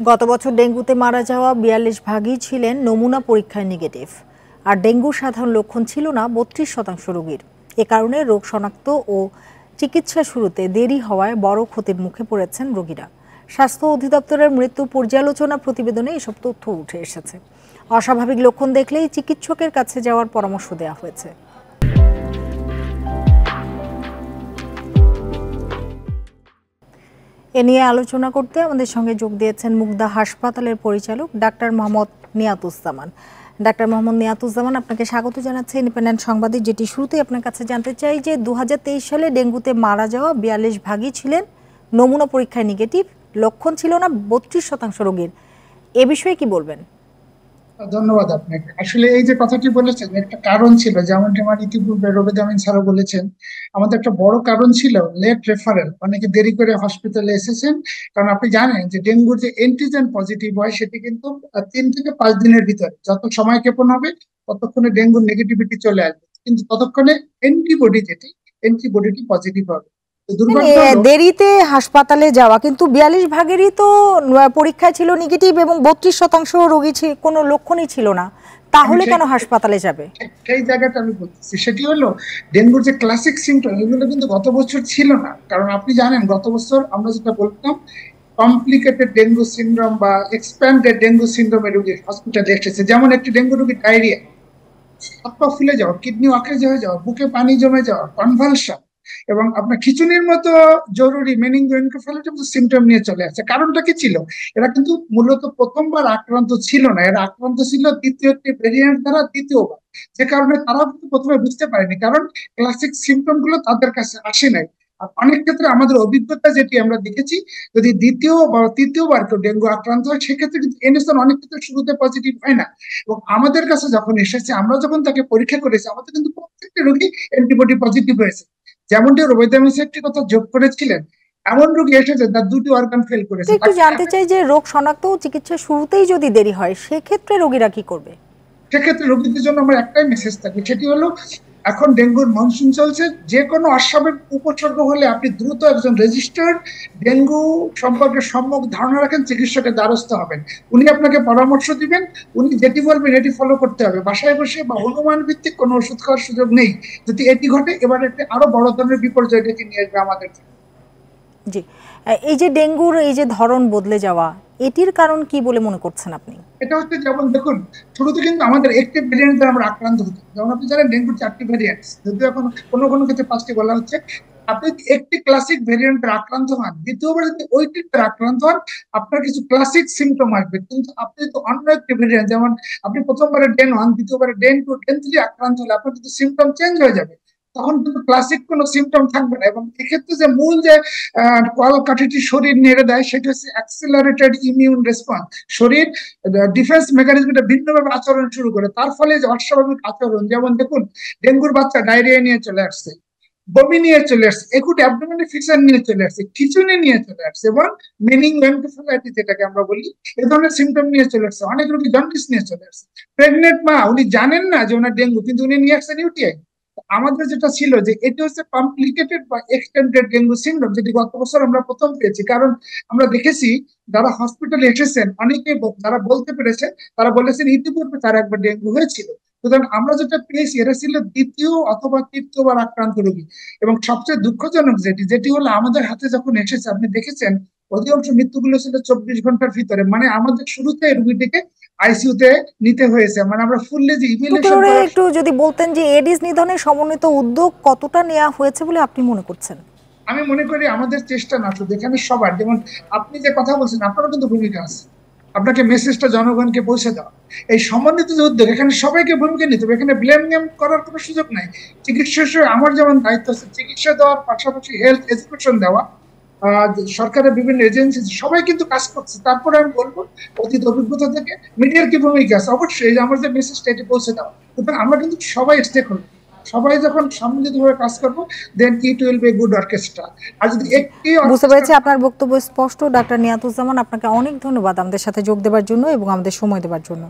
গত বছর ডেঙ্গুতে মারা যাওয়া ৪২ ভাগই ছিলেন নমুনা পরীক্ষায় নেগেটিভ। আর ডেঙ্গুর সাধারণ লক্ষণ ছিল না ৩২% রোগীর। এ কারণে রোগ শনাক্ত ও চিকিৎসা শুরুতে দেরি হওয়ায় বড় ক্ষতির মুখে পড়েছেন রোগীরা। স্বাস্থ্য অধিদপ্তরের মৃত্যু পর্যালোচনা প্রতিবেদনে এসব তথ্য উঠে এসেছে। অস্বাভাবিক লক্ষণ দেখলেই চিকিৎসকের কাছে যাওয়ার পরামর্শ দেওয়া হয়েছে। এ নিয়ে আলোচনা করতে আমাদের সঙ্গে যোগ দিয়েছেন মুগদা হাসপাতালের পরিচালক ডাক্তার মোহাম্মদ নিয়াতুজ্জামান। ডাক্তার মোহাম্মদ নিয়াতুজ্জামান, আপনাকে স্বাগত জানাচ্ছি ইন্ডিপেন্ডেন্ট সংবাদে। যেটি শুরুতেই আপনার কাছে জানতে চাই যে ২০২৩ সালে ডেঙ্গুতে মারা যাওয়া ৪২ ভাগই ছিলেন নমুনা পরীক্ষায় নেগেটিভ, লক্ষণ ছিল না ৩২% রোগীর। এ বিষয়ে কি বলবেন? ধন্যবাদ আপনাকে। আসলে এই যে কথাটি বলেছেন, একটা কারণ ছিল, যেমনটি আমার ইতিপূর্বে রবিদ আমিন স্যারও বলেছেন, আমাদের একটা বড় কারণ ছিল লেট রেফারেল। অনেকে দেরি করে হসপিটালে এসেছেন, কারণ আপনি জানেন যে ডেঙ্গুর যে অ্যান্টিজেন পজিটিভ হয় সেটি কিন্তু ৩ থেকে ৫ দিনের ভিতরে, যত সময় ক্ষেপণ হবে ততক্ষণে ডেঙ্গুর নেগেটিভিটি চলে আসবে, কিন্তু ততক্ষণে অ্যান্টিবডিটি পজিটিভ হবে। দেরিতে হাসপাতালে যাওয়া, কিন্তু ৪২ ভাগেরই তো পরীক্ষায় ছিল নেগেটিভ এবং ৩২% রোগী কোনো লক্ষণই ছিল না, তাহলে কেন হাসপাতালে যাবে? সেই জায়গাটা আমি বলতেছি, সেটি হলো ডেঙ্গুর যে ক্লাসিক সিমটম, এগুলো কিন্তু গত বছর ছিল না। কারণ আপনি জানেন গত বছর আমরা যেটা বলতাম কমপ্লিকেটেড ডেঙ্গু সিনড্রোম বা এক্সপ্যান্ডেড ডেঙ্গু সিনড্রোমের রোগী হসপিটালে এসেছে। যেমন একটি ডেঙ্গু রোগী ডায়রিয়া, হাত পা ফুলে যাওয়া, কিডনি অকেজ হয়ে যাওয়া, বুকে পানি জমে যাওয়া, কনভালশন এবং আপনার খিচুনির মতো জরুরি মেনিনজোএনকেফালাইটিস সিমটম নিয়ে চলে আসছে। কারণটা কি ছিল? এরা কিন্তু মূলত প্রথমবার আক্রান্ত ছিল না, এরা আক্রান্ত ছিল দ্বিতীয় একটি ভেরিয়েন্ট দ্বারা দ্বিতীয়বার, যে কারণে তারাও কিন্তু প্রথমে বুঝতে পারেনি, কারণ ক্লাসিক সিমটম গুলো তাদের কাছে আসে নাই। আর অনেক ক্ষেত্রে আমাদের অভিজ্ঞতা যেটি আমরা দেখেছি, যদি দ্বিতীয় বা তৃতীয়বার কেউ ডেঙ্গু আক্রান্ত হয় সেক্ষেত্রে কিন্তু এনএসএন অনেক ক্ষেত্রে শুরুতে পজিটিভ হয় না। এবং আমাদের কাছে যখন এসেছে, আমরা যখন তাকে পরীক্ষা করেছি, আমাদের কিন্তু প্রত্যেকটি রোগী অ্যান্টিবডি পজিটিভ হয়েছে। যেমনটি রোহিত আমিন একটি কথা যোগ করেছিলেন, এমন রোগী এসেছে তার দুটি অর্গান ফেল করেছে। একটু জানতে চাই যে রোগ শনাক্ত ও চিকিৎসা শুরুতেই যদি দেরি হয় সেক্ষেত্রে রোগীরা কি করবে? সেক্ষেত্রে রোগীদের জন্য আমার একটাই মেসেজ থাকবে, সেটি হলো এখন ডেঙ্গুর মনসুন চলছে, যে কোনো অস্বাভাবিক উপসর্গ হলে আপনি দ্রুত একজন রেজিস্টার্ড ডেঙ্গু সম্পর্কে সম্যক ধারণা রাখেন, চিকিৎসকের দ্বারস্থ হবেন। উনি আপনাকে পরামর্শ দিবেন, উনি যেটি বলবেন এটি ফলো করতে হবে। বাসায় বসে বা অনুমান ভিত্তিক কোনো ওষুধ খাওয়ার সুযোগ নেই। যদি এটি ঘটে, এবার একটি আরো বড় ধরনের বিপর্যয় ডেকে নিয়ে আসবে আমাদের। জি, এই যে ডেঙ্গুর এই যে ধরন বদলে যাওয়া, এটির কারণ কি বলে মনে করছেন আপনি? এটা হচ্ছে, যেমন দেখুন, শুরুতে কিন্তু আমাদের একটি ভেরিয়েন্ট দ্বারা আমরা আক্রান্ত হতো। যেমন আপনি জানেন ডেঙ্গুর 4টি ভেরিয়েন্ট, যদিও এখন কোনো কোনো ক্ষেত্রে 5টি বলা হচ্ছে। আপনি একটি ক্লাসিক ভেরিয়েন্টের আক্রান্ত হন, দ্বিতীয়বার যদি ওইটির আক্রান্ত হন, আপনার কিছু ক্লাসিক সিমটম আসবে। কিন্তু আপনি তো অন্য একটি ভেরিয়েন্ট, যেমন আপনি প্রথমবারে ডেন 1, দ্বিতীয়বারে ডেন 2, ডেন 3 আক্রান্ত হলে আপনার কিন্তু সিমটম চেঞ্জ হয়ে যাবে, তখন কিন্তু ক্লাসিক কোনো সিমটম থাকবে না। এবং এক্ষেত্রে যে মূল যে কলকাঠিটি শরীর নেড়ে দেয় সেটি হচ্ছে অ্যাক্সিলারেটেড ইমিউন রেসপন্স। শরীর ডিফেন্স মেকানিজমটা ভিন্নভাবে আচরণ শুরু করে, তার ফলে যে অস্বাভাবিক আচরণ, যেমন দেখুন ডেঙ্গুর বাচ্চা ডায়রিয়া নিয়ে চলে আসছে, বমি নিয়ে চলে আসছে, একুট অ্যাবডোমিনাল ফিক্সার নিয়ে চলে আসছে, খিচুনি নিয়ে চলে আসছে, এবং মেনিনজোএনকেফালাইটিস যেটাকে আমরা বলি, এই ধরনের সিমটম নিয়ে চলে আসছে। অনেক রোগী জন্ডিস নিয়ে চলে আসছে। প্রেগনেন্ট মা, উনি জানেন না যে ওনার ডেঙ্গু, কিন্তু উনি নিয়ে আসছেন ইউটিআই। আমাদের যেটা ছিল যে এটি হচ্ছে কমপ্লিকেটেড বা এক্সটেন্ডেড ডেঙ্গু সিনড্রোম, যেটি গত বছর আমরা প্রথম পেয়েছি। কারণ আমরা দেখেছি যারা হসপিটালে এসেছেন, অনেকে যারা বলতে পেরেছে তারা বলেছেন ইতিপূর্বে তার একবার ডেঙ্গু হয়েছিল। সুতরাং আমরা যেটা পেয়েছি এরা ছিল দ্বিতীয় অথবা তৃতীয়বার আক্রান্ত রোগী। এবং সবচেয়ে দুঃখজনক যেটি যেটি হলো, আমাদের হাতে যখন এসেছে আপনি দেখেছেন অধিকাংশ মৃত্যুগুলো ছিল 24 ঘন্টার ভিতরে। মানে আমাদের শুরুতে রোগীটিকে আইসিইউতে নিতে হয়েছে। মানে আমরা ফুললি যে ইভ্যালুয়েশন করা। একটু যদি বলতেন যে এডিস নিধনের সমন্বিত উদ্যোগ কতটা নেওয়া হয়েছে বলে আপনি মনে করছেন? আমি মনে করি আমাদের চেষ্টা না শুধু এখানে, সবার, যেমন আপনি যে কথা বলছেন আপনারও কিন্তু ভূমিকা আছে, আপনাকে মেসেজটা জনগণকে পৌঁছে দেওয়া। এই সমন্বিত যে উদ্যোগ, এখানে সবাইকে ভূমিকা নিতে হবে, এখানে ব্লেম গেম করার কোনো সুযোগ নাই। চিকিৎসা হিসেবে আমার যেমন দায়িত্ব আছে চিকিৎসা দেওয়ার পাশাপাশি হেলথ এডুকেশন দেওয়া, সরকারের বিভিন্ন এজেন্সি সবাই কিন্তু কাজ করছে। তারপরে আমি বলবো অতীত অভিজ্ঞতা থেকে মিডিয়ার কি ভূমিকা আছে, অবশ্যই আমার যে মেসেজটা এটি পৌঁছে দেওয়া। সুতরাং আমরা কিন্তু সবাই স্টেক হোল্ডার, সবাই যখন সম্মিলিতভাবে কাজ করবো, then it will be good orchestra. আর যদি একটি বুঝতে পেরেছি আপনার বক্তব্য স্পষ্ট। ডাক্তার নিয়াতুজ্জামান, আপনাকে অনেক ধন্যবাদ আমাদের সাথে যোগ দেওয়ার জন্য এবং আমাদের সময় দেওয়ার জন্য।